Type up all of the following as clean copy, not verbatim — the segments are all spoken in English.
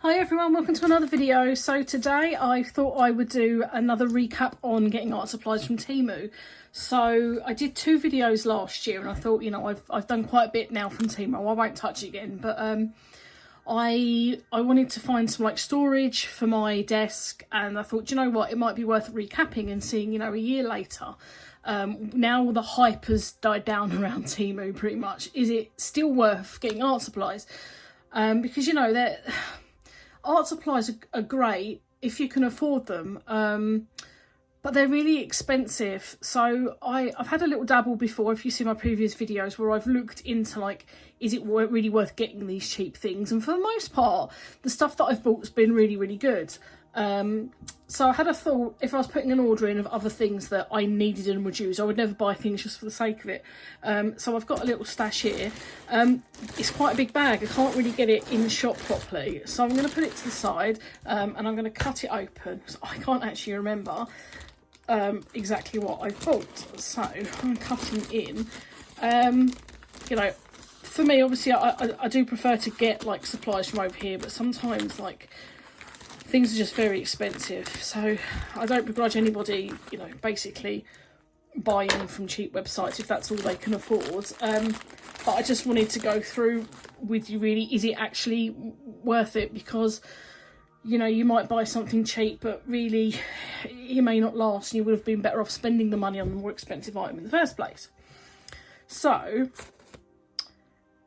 Hi everyone, welcome to another video. So today I thought I would do another recap on getting art supplies from TEMU. So I did 2 videos last year and I thought, you know, I've done quite a bit now from TEMU. I won't touch it again, but I wanted to find some like storage for my desk, and I thought, you know what, it might be worth recapping and seeing, you know, a year later. Now the hype has died down around TEMU pretty much. Is it still worth getting art supplies? Because, you know, art supplies are great if you can afford them, but they're really expensive. So I've had a little dabble before, if you see my previous videos, where I've looked into like, is it really worth getting these cheap things? And for the most part, the stuff that I've bought has been really good. So I had a thought, if I was putting an order in of other things that I needed and would use, I would never buy things just for the sake of it. So I've got a little stash here. It's quite a big bag. I can't really get it in the shop properly. So I'm going to put it to the side, and I'm going to cut it open. So I can't actually remember exactly what I bought. So I'm cutting in. You know, for me, obviously, I do prefer to get like supplies from over here, but sometimes like things are just very expensive. So I don't begrudge anybody, you know, basically buying from cheap websites if that's all they can afford. But I just wanted to go through with you, really, is it actually worth it? Because, you know, you might buy something cheap, but really it may not last, and you would have been better off spending the money on the more expensive item in the first place. So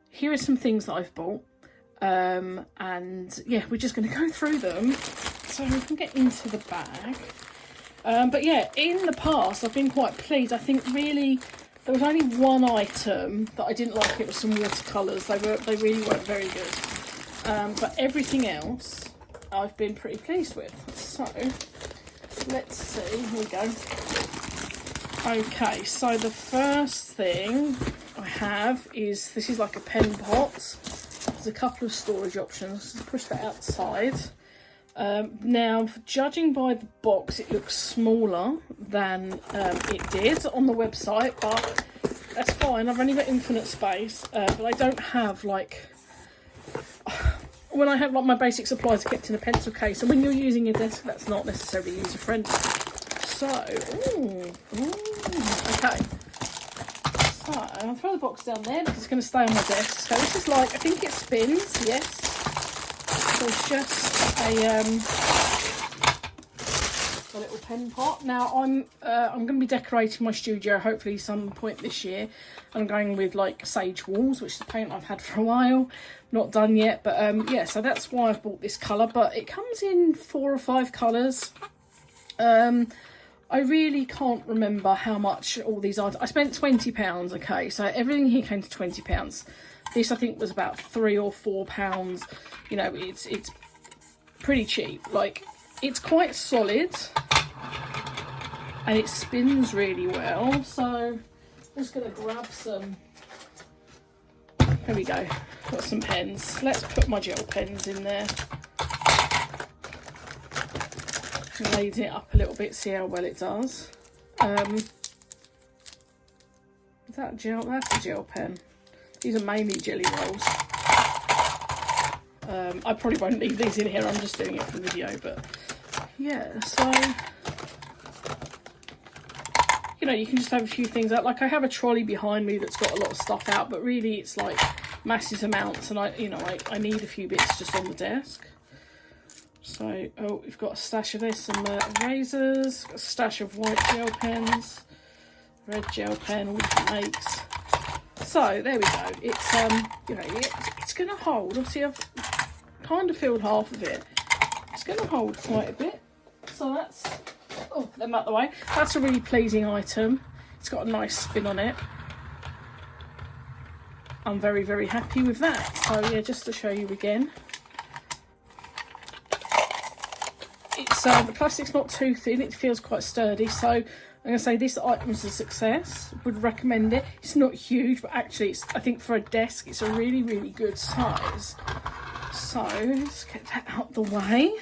here are some things that I've bought. And yeah, we're just going to go through them so we can get into the bag. But yeah, in the past I've been quite pleased. I think really there was only one item that I didn't like. It was some watercolors. They really weren't very good, but everything else I've been pretty pleased with. So let's see, here we go. Okay, so the first thing I have is, this is like a pen pot. There's a couple of storage options. Just push that outside. Now, judging by the box, it looks smaller than it did on the website, but that's fine. I've only got infinite space, but I don't have like, when I have like my basic supplies kept in a pencil case, and when you're using your desk, that's not necessarily user friendly. So, okay. So I'll throw the box down there because it's going to stay on my desk. So this is like, I think it spins, yes. So it's just a little pen pot. Now I'm going to be decorating my studio hopefully some point this year. I'm going with like sage walls, which is the paint I've had for a while. Not done yet, but yeah. So that's why I've bought this colour. But it comes in 4 or 5 colours. I really can't remember how much all these are. I spent £20, okay, so everything here came to £20. This I think was about £3 or £4. You know, it's pretty cheap. Like, it's quite solid and it spins really well. So I'm just gonna grab some. There we go. Got some pens. Let's put my gel pens in there. Laid it up a little bit, see how well it does. Is that gel? That's a gel pen. These are mainly jelly rolls. I probably won't leave these in here, I'm just doing it for the video, but yeah, so you know, you can just have a few things out. Like I have a trolley behind me that's got a lot of stuff out, but really it's like massive amounts, and I need a few bits just on the desk. So, oh, we've got a stash of this, some erasers, got a stash of white gel pens, red gel pen, all different makes. So, there we go. It's, you know, it's going to hold. Obviously, I've kind of filled half of it. It's going to hold quite a bit. So that's, oh, them out the way. That's a really pleasing item. It's got a nice spin on it. I'm very happy with that. So, yeah, just to show you again. It's the plastic's not too thin, it feels quite sturdy, so I'm going to say this item's a success. Would recommend it. It's not huge, but actually I think for a desk it's a really good size. So let's get that out the way.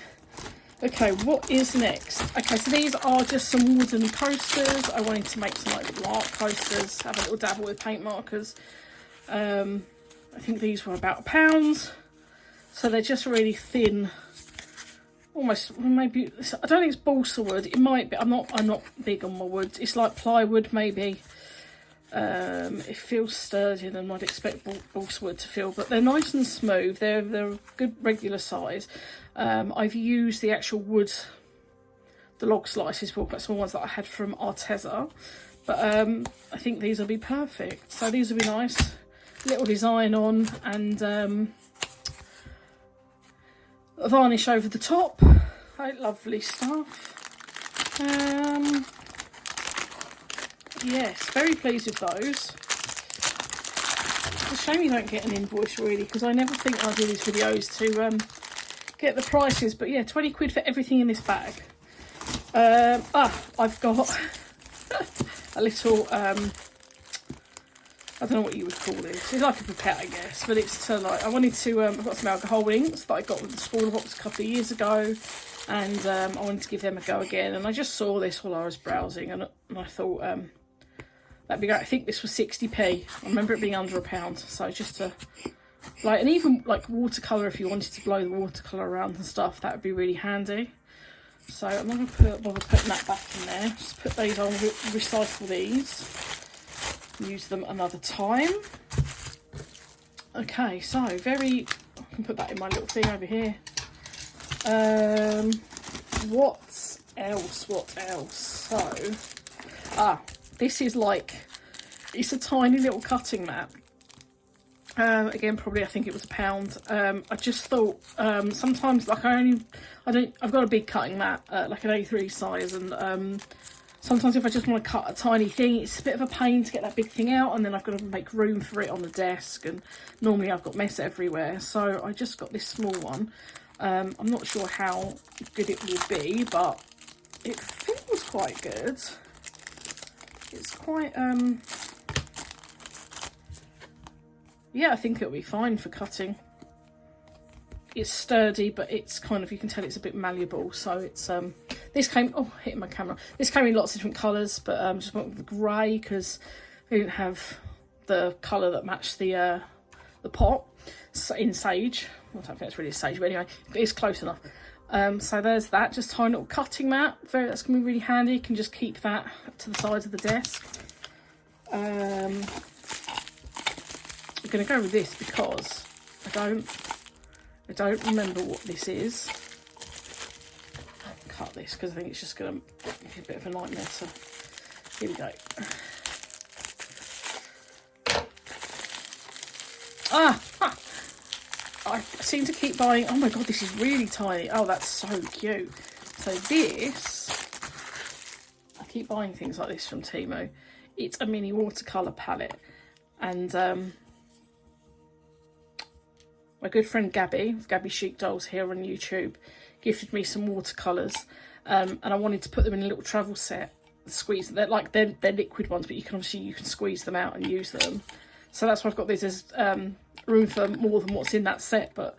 Okay, what is next? Okay, so these are just some wooden coasters. I wanted to make some like little art coasters, have a little dabble with paint markers. I think these were about £1. So they're just really thin, almost, maybe, I don't think it's balsa wood. It might be. I'm not big on my wood. It's like plywood maybe. It feels sturdier than I'd expect balsa wood to feel, but they're nice and smooth. They're a good regular size. I've used the actual wood, the log slices, quite small ones that I had from Arteza, but I think these will be perfect. So these will be nice, little design on, and a varnish over the top. Right, lovely stuff. Yes, very pleased with those. It's a shame you don't get an invoice really, because I never think I do these videos to get the prices, but yeah, 20 quid for everything in this bag. I've got a little, I don't know what you would call this. It's like a pipette, I guess, but it's to like, I wanted to, I've got some alcohol inks that I got with the smaller box a couple of years ago, and I wanted to give them a go again, and I just saw this while I was browsing, and I thought, that'd be great. I think this was 60p. I remember it being under £1, so just to, like, and even like watercolour, if you wanted to blow the watercolour around and stuff, that would be really handy. So I'm not going to bother putting that back in there. Just put these on, recycle these, use them another time. Okay, so I can put that in my little thing over here. What else? So, this is like, it's a tiny little cutting mat. Again, probably I think it was £1. I just thought sometimes, like, I've got a big cutting mat, like an A3 size, and sometimes if I just want to cut a tiny thing, it's a bit of a pain to get that big thing out, and then I've got to make room for it on the desk, and normally I've got mess everywhere. So I just got this small one. I'm not sure how good it will be, but it feels quite good. It's quite yeah, I think it'll be fine for cutting. It's sturdy, but it's kind of, you can tell it's a bit malleable. So it's this came, oh, hitting my camera. This came in lots of different colours, but just went with the grey because we didn't have the colour that matched the pot. So in sage, I don't think it's really sage, but anyway, it's close enough. So there's that, just tiny little cutting mat. That's gonna be really handy. You can just keep that to the sides of the desk. I'm going to go with this because I don't remember what this is. I'll cut this because I think it's just going to be a bit of a nightmare. So here we go. I seem to keep buying. Oh my god, this is really tiny. Oh, that's so cute. So this, I keep buying things like this from TEMU. It's a mini watercolour palette, and my good friend Gabby Chic Dolls here on YouTube gifted me some watercolours, and I wanted to put them in a little travel set. Squeeze, they're liquid ones, but you can squeeze them out and use them. So that's why I've got this. There's room for more than what's in that set, but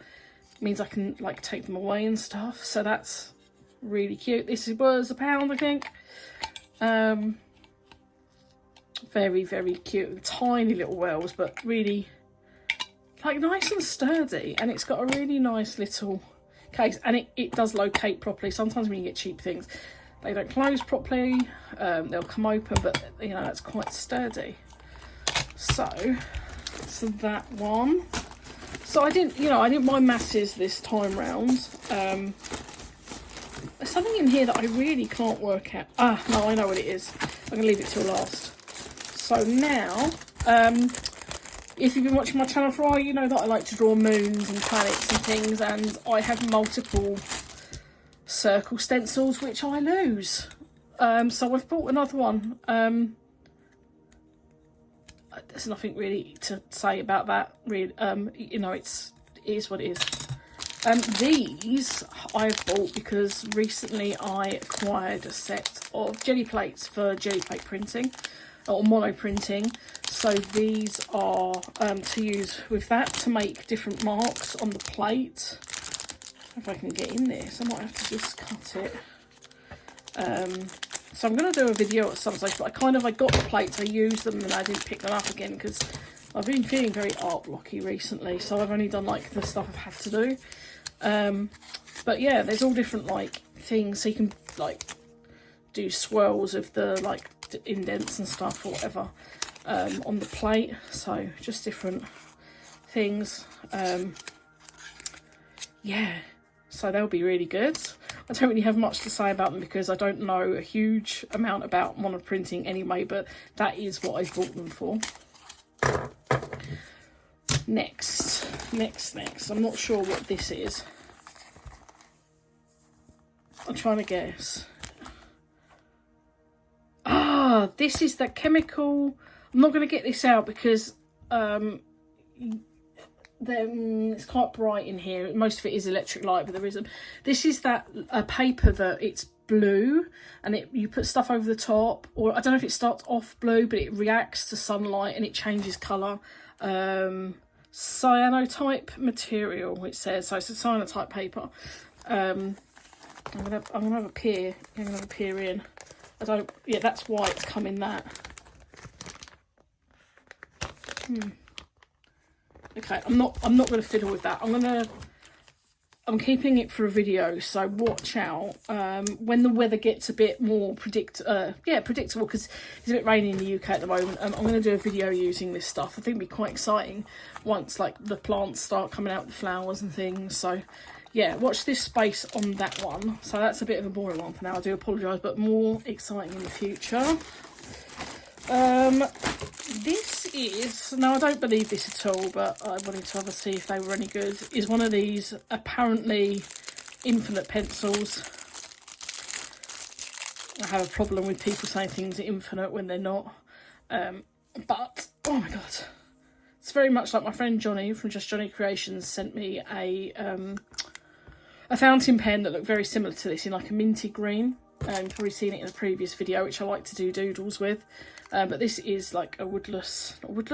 it means I can like take them away and stuff. So that's really cute. This was £1, I think. Very, very cute. Tiny little wells, but really, like, nice and sturdy, and it's got a really nice little case, and it does locate properly. Sometimes when you get cheap things, they don't close properly, they'll come open, but you know, that's quite sturdy. So that one. So I didn't buy masses this time round. There's something in here that I really can't work out. No, I know what it is. I'm gonna leave it till last. So now, if you've been watching my channel for a while, you know that I like to draw moons and planets and things, and I have multiple circle stencils which I lose. So I've bought another one. There's nothing really to say about that. Really, you know, it is what it is. These I've bought because recently I acquired a set of jelly plates for jelly plate printing, or mono printing. So these are to use with that to make different marks on the plate. If I can get in this, I might have to just cut it. So I'm going to do a video at some stage, but I got the plates, I used them, and I didn't pick them up again because I've been feeling very art blocky recently, so I've only done like the stuff I've had to do. But yeah, there's all different like things, so you can like do swirls of the like indents and stuff or whatever on the plate. So just different things. Yeah, so they'll be really good. I don't really have much to say about them because I don't know a huge amount about monoprinting anyway, but that is what I bought them for. Next. I'm not sure what this is. I'm trying to guess. Ah, this is that chemical. I'm not going to get this out because it's quite bright in here. Most of it is electric light, but there isn't. This is that a paper that it's blue, and you put stuff over the top, or I don't know if it starts off blue, but it reacts to sunlight and it changes colour. Cyanotype material, it says. So it's a cyanotype paper. I'm gonna have a peer. I'm gonna have a peer in. Yeah, that's why it's come in that. Okay, I'm not gonna fiddle with that. I'm keeping it for a video, so watch out. When the weather gets a bit more predictable, because it's a bit rainy in the UK at the moment. I'm going to do a video using this stuff. I think it'll be quite exciting once like the plants start coming out with flowers and things. So yeah, watch this space on that one. So that's a bit of a boring one for now. I do apologise, but more exciting in the future. This is, now I don't believe this at all, but I wanted to have a see if they were any good, is one of these apparently infinite pencils. I have a problem with people saying things are infinite when they're not. But, oh my god. It's very much like my friend Johnny from Just Johnny Creations sent me a fountain pen that looked very similar to this in like a minty green. You've probably seen it in a previous video, which I like to do doodles with. But this is like a woodless, well,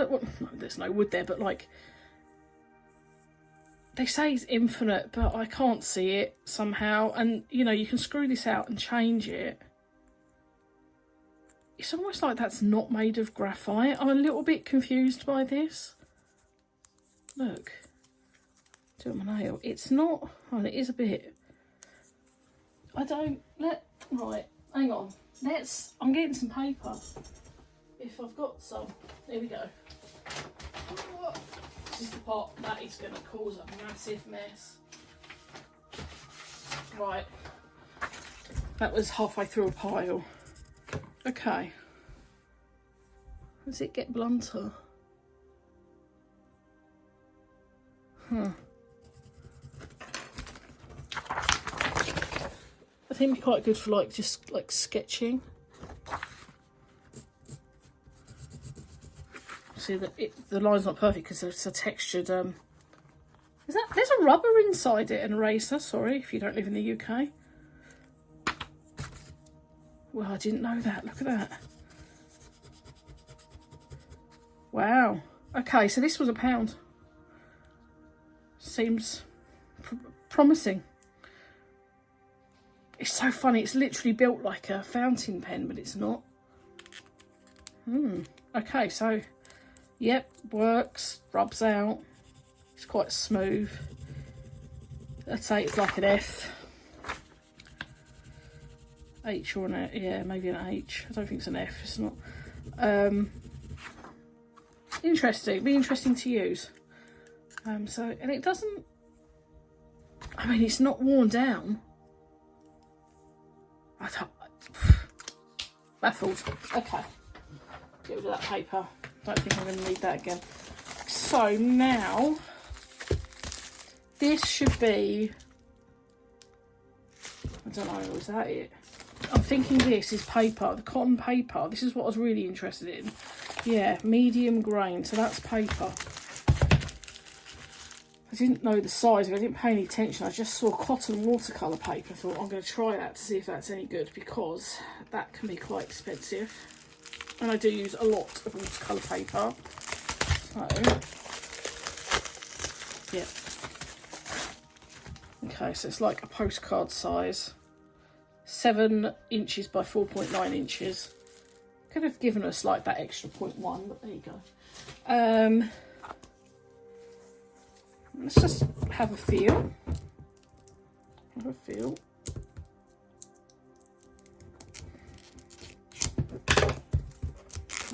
no, there's no wood there, but like, they say it's infinite, but I can't see it somehow. And, you know, you can screw this out and change it. It's almost like that's not made of graphite. I'm a little bit confused by this. Look. Do it on my nail. It's not, oh, it is a bit. Right, hang on. I'm getting some paper. If I've got some. There we go. This is the pot. That is going to cause a massive mess. Right. That was halfway through a pile. Okay. Does it get blunter? Huh. I think it'd be quite good for like just like sketching. See that the line's not perfect because it's a textured. There's a rubber inside it, an eraser. Sorry if you don't live in the UK. Well, I didn't know that. Look at that. Wow. Okay, so this was £1. Seems promising. It's so funny. It's literally built like a fountain pen, but it's not. Okay, so. Yep, works, rubs out, it's quite smooth. I'd say it's like an F. H or an F, yeah, maybe an H. I don't think it's an F, it's not. Interesting, be interesting to use. And it doesn't, I mean, it's not worn down. Baffled, okay. Get rid of that paper. Don't think I'm going to need that again. So now, this should be, I don't know, is that it? I'm thinking this is paper, the cotton paper. This is what I was really interested in. Yeah, medium grain, so that's paper. I didn't know the size, I didn't pay any attention. I just saw cotton watercolour paper. I thought I'm going to try that to see if that's any good, because that can be quite expensive. And I do use a lot of watercolour paper. So, yeah. Okay, so it's like a postcard size. 7 inches by 4.9 inches. could have given us like that extra 0.1, but there you go. Let's just have a feel. Have a feel.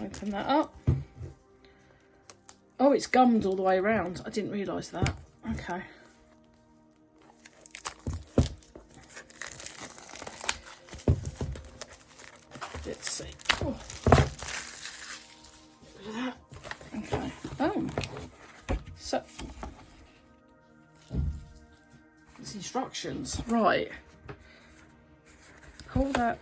Open that up. Oh, it's gummed all the way around. I didn't realise that. Okay. Let's see. Oh. Look at that. Okay. Oh. So, it's instructions. Right. Hold that.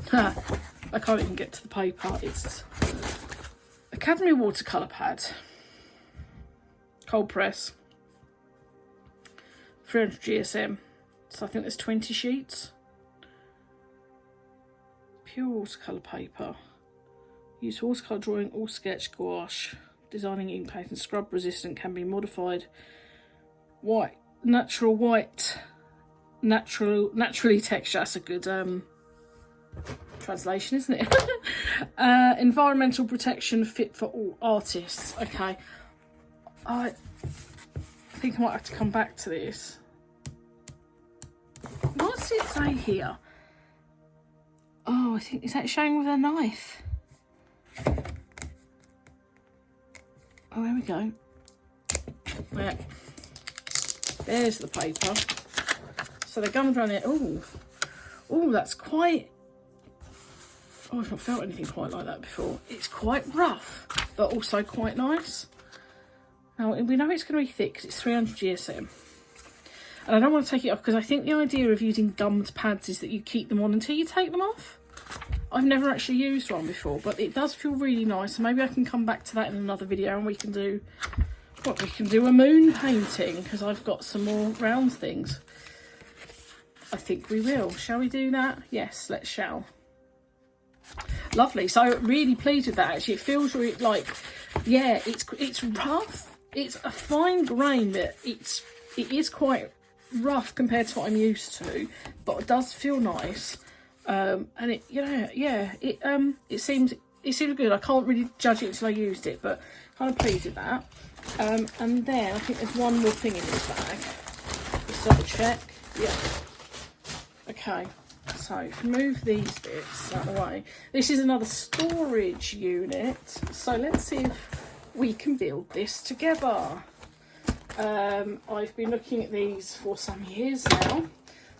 Ha. I can't even get to the paper. It's Academy watercolour pad. Cold press. 300 GSM. So I think there's 20 sheets. Pure watercolour paper. Use for watercolour drawing or sketch gouache. Designing ink paint and scrub resistant, can be modified. White. Natural white. Naturally texture. That's a good translation, isn't it? Environmental protection, fit for all artists. Okay. I think I might have to come back to this. What's it say here? Oh, I think, is that showing with a knife? Oh, there we go. Yeah. There's the paper. So they're gummed around there. Oh, oh, that's quite... Oh, I've not felt anything quite like that before. It's quite rough, but also quite nice. Now, we know it's going to be thick because it's 300 GSM. And I don't want to take it off because I think the idea of using gummed pads is that you keep them on until you take them off. I've never actually used one before, but it does feel really nice. So maybe I can come back to that in another video and we can do... What, we can do a moon painting because I've got some more round things. I think we will. Shall we do that? Yes, let's shall. Lovely. So really pleased with that actually. It feels really like, yeah, it's rough. It's a fine grain, but it is quite rough compared to what I'm used to, but it does feel nice. And it, you know, yeah, it seems good. I can't really judge it until I used it, but kind of pleased with that. And then I think there's one more thing in this bag. Just double check. Yeah. Okay. So if we move these bits out of the way, this is another storage unit. So let's see if we can build this together. I've been looking at these for some years now.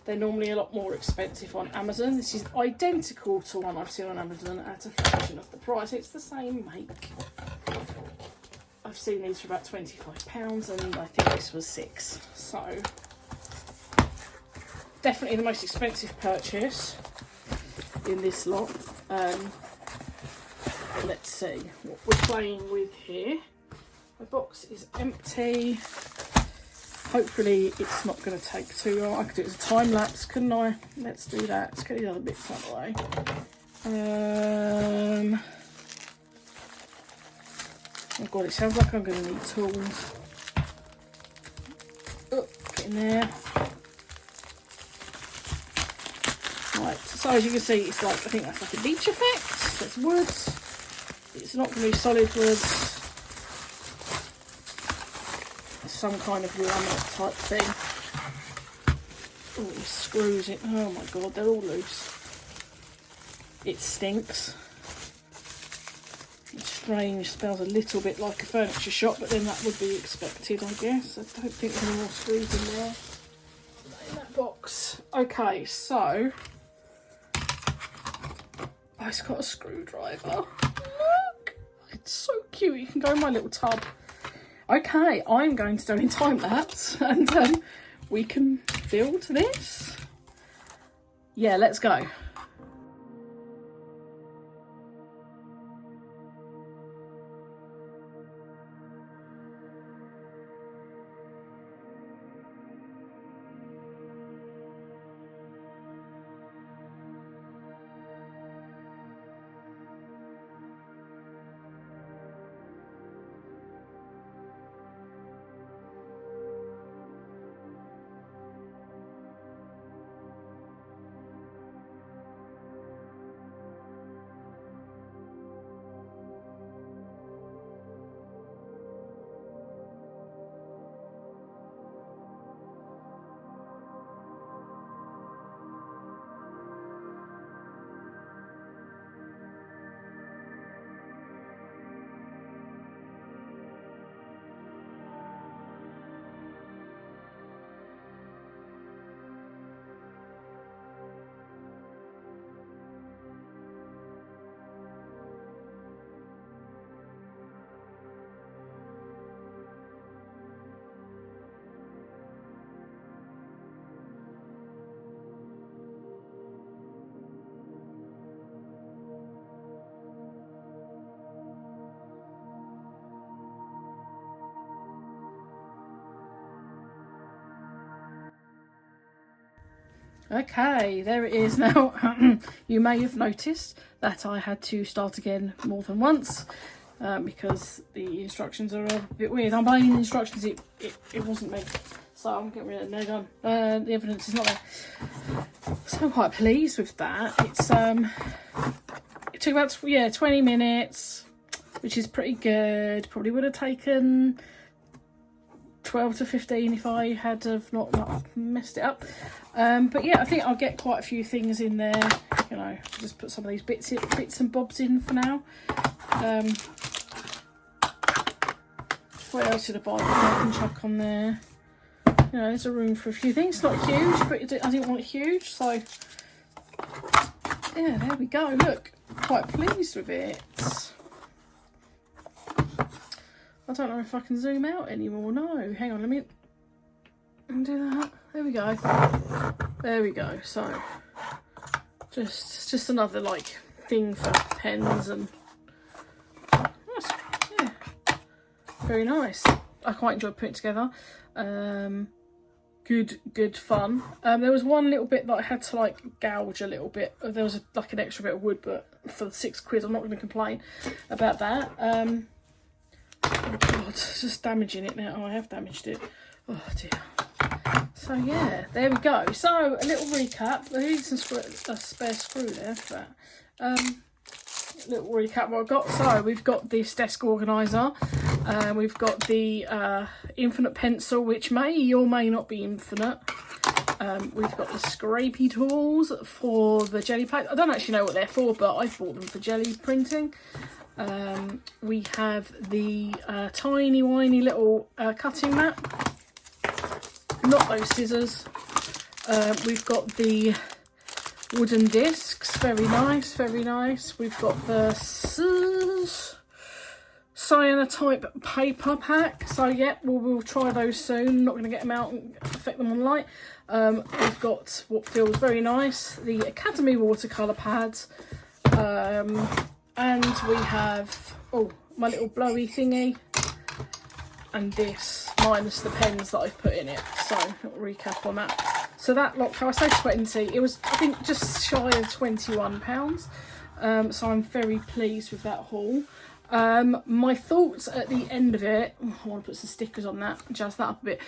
They're normally a lot more expensive on Amazon. This is identical to one I've seen on Amazon at a fraction of the price. It's the same make. I've seen these for about £25 and I think this was £6. So definitely the most expensive purchase in this lot. Let's see what we're playing with here. My box is empty. Hopefully it's not going to take too long. I could do it as a time lapse, couldn't I? Let's do that. Let's get the other bits out of the way. Oh god, it sounds like I'm going to need tools. Oh, get in there. Right, so as you can see, it's like, I think that's like a beach effect. That's wood. It's not going to be solid wood. It's some kind of laminate type thing. Oh, it screws it. Oh my god, they're all loose. It stinks. It's strange, smells a little bit like a furniture shop, but then that would be expected, I guess. I don't think there's any more screws in there. In that box. Okay, so... Oh, it's got a screwdriver. Look! It's so cute. You can go in my little tub. Okay, I'm going to do it in time lapse and we can build this. Yeah, let's go. Okay, there it is now. You may have noticed that I had to start again more than once because the instructions are a bit weird. I'm blaming the instructions, it wasn't me. So I'm getting rid of it, no done. The evidence is not there. So I'm quite pleased with that. It's it took about 20 minutes, which is pretty good. Probably would have taken 12 to 15 if I had have not messed it up. But yeah, I think I'll get quite a few things in there. You know, just put some of these bits and bobs in for now. What else did I buy? I can chuck on there. You know, there's a room for a few things. Not huge, but I didn't want it huge, so yeah, there we go. Look, quite pleased with it. I don't know if I can zoom out anymore. No, hang on, let me do that. There we go. There we go. So just another like thing for pens and yeah, very nice. I quite enjoyed putting it together. Good fun. There was one little bit that I had to like gouge a little bit. There was like an extra bit of wood, but for £6 I'm not going to complain about that. Oh god, it's just damaging it now. Oh, I have damaged it. Oh dear. So yeah, there we go. So a little recap. There is a spare screw there for that. Little recap what I've got. So we've got this desk organiser. We've got the infinite pencil, which may or may not be infinite. We've got the scrapey tools for the jelly plate. I don't actually know what they're for, but I bought them for jelly printing. We have the tiny whiny little cutting mat, not those scissors. We've got the wooden discs, very nice, very nice. We've got the Cyanotype paper pack, so yeah, we'll try those soon. Not going to get them out and affect them on light. We've got what feels very nice, the Academy watercolor pads, and we have my little blowy thingy, and this minus the pens that I've put in it. So little recap on that. So that lot, I was so sweaty. It was, I think, just shy of £21. So I'm very pleased with that haul. My thoughts at the end of it, I want to put some stickers on that, jazz that up a bit.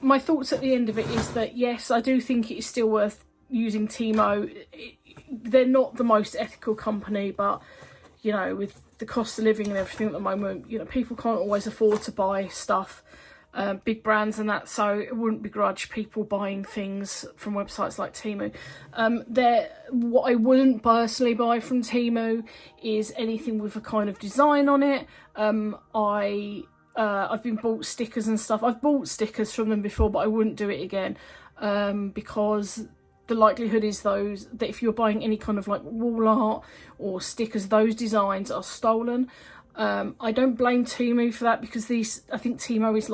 My thoughts at the end of it is that yes, I do think it is still worth using TEMU. They're not the most ethical company, but you know, with the cost of living and everything at the moment, you know, people can't always afford to buy stuff, big brands and that, so it wouldn't begrudge people buying things from websites like TEMU. What I wouldn't personally buy from TEMU is anything with a kind of design on it. I've been bought stickers and stuff. I've bought stickers from them before, but I wouldn't do it again, because the likelihood is that if you're buying any kind of like wall art or stickers, those designs are stolen. I don't blame TEMU for that, because I think TEMU is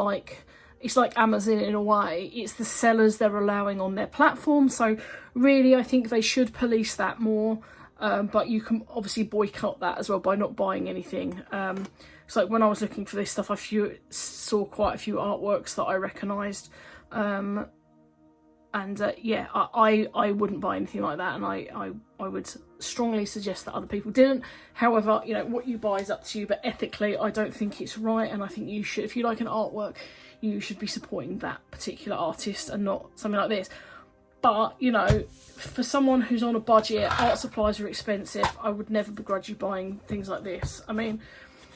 it's like Amazon in a way. It's the sellers they're allowing on their platform. So really, I think they should police that more. But you can obviously boycott that as well by not buying anything. So like when I was looking for this stuff, I saw quite a few artworks that I recognised. Yeah, I wouldn't buy anything like that, and I would strongly suggest that other people didn't. However, you know, what you buy is up to you, but ethically I don't think it's right, and I think you should, if you like an artwork, you should be supporting that particular artist and not something like this. But, you know, for someone who's on a budget, art supplies are expensive. I would never begrudge you buying things like this. I mean,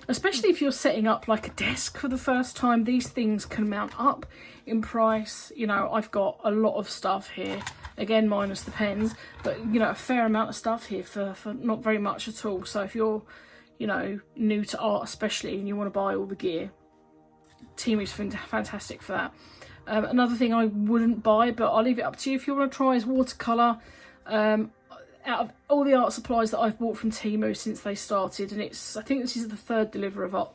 especially if you're setting up like a desk for the first time, these things can mount up in price. You know, I've got a lot of stuff here, again minus the pens, but you know, a fair amount of stuff here for not very much at all. So if you're, you know, new to art especially, and you want to buy all the gear, TEMU's fantastic for that. Another thing I wouldn't buy, but I'll leave it up to you if you want to try, is watercolor. Out of all the art supplies that I've bought from TEMU since they started, and I think this is the third delivery of art.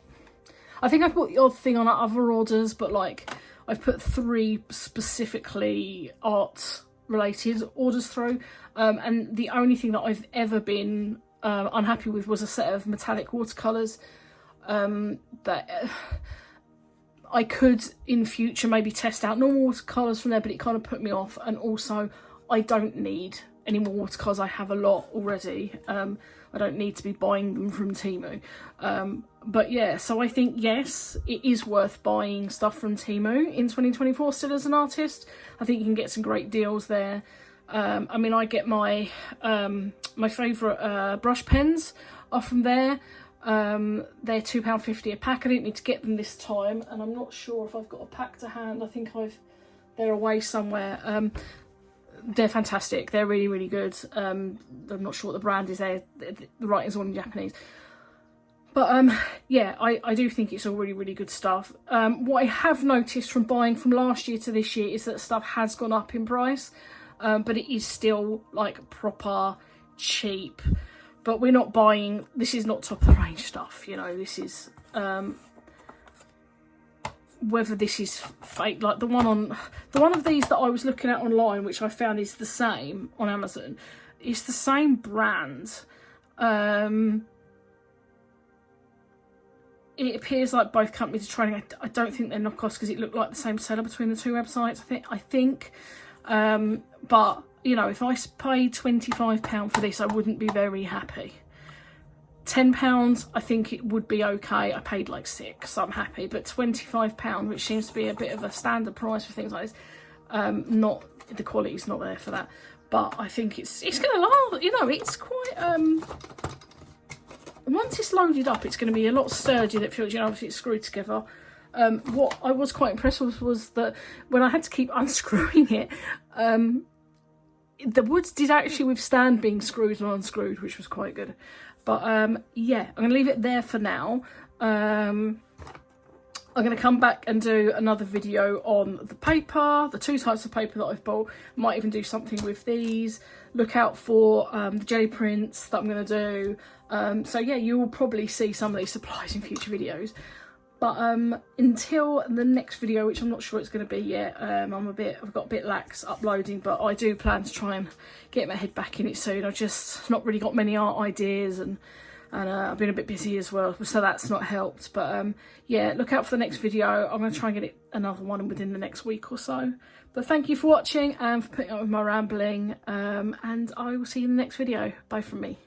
I think I've bought the odd thing on other orders, but like I've put 3 specifically art related orders through, and the only thing that I've ever been unhappy with was a set of metallic watercolors that I could in future maybe test out normal watercolors from there, but it kind of put me off. And also I don't need any more because I have a lot already. I don't need to be buying them from Temu. But yeah, so I think, yes, it is worth buying stuff from Temu in 2024 still as an artist. I think you can get some great deals there. I mean, I get my my favourite brush pens are from there. They're £2.50 a pack. I didn't need to get them this time, and I'm not sure if I've got a pack to hand. I think they're away somewhere. They're fantastic. They're really, really good. I'm not sure what the brand is there. The writing's all in Japanese. But yeah, I do think it's all really, really good stuff. What I have noticed from buying from last year to this year is that stuff has gone up in price. But it is still like proper cheap. But we're not buying, this is not top of the range stuff, you know, this is whether this is fake, like the one of these that I was looking at online, which I found is the same on Amazon, it's the same brand. It appears like both companies are trying. I don't think they're knockoffs because it looked like the same seller between the two websites. I think. But you know, if I paid £25 for this, I wouldn't be very happy. £10, I think it would be okay. I paid like £6, so I'm happy. But £25, which seems to be a bit of a standard price for things like this, not the quality's not there for that. But I think it's gonna last. You know, it's quite once it's loaded up, it's going to be a lot sturdier. That feels, you know, obviously it's screwed together. What I was quite impressed with was that when I had to keep unscrewing it, the wood did actually withstand being screwed and unscrewed, which was quite good. But yeah, I'm going to leave it there for now. I'm going to come back and do another video on the paper, the two types of paper that I've bought. Might even do something with these. Look out for the jelly prints that I'm going to do. So yeah, you will probably see some of these supplies in future videos. But until the next video, which I'm not sure it's going to be yet, I've got a bit lax uploading, but I do plan to try and get my head back in it soon. I've just not really got many art ideas, and I've been a bit busy as well, so that's not helped. But yeah, look out for the next video. I'm going to try and get another one within the next week or so. But thank you for watching and for putting up with my rambling, and I will see you in the next video. Bye from me.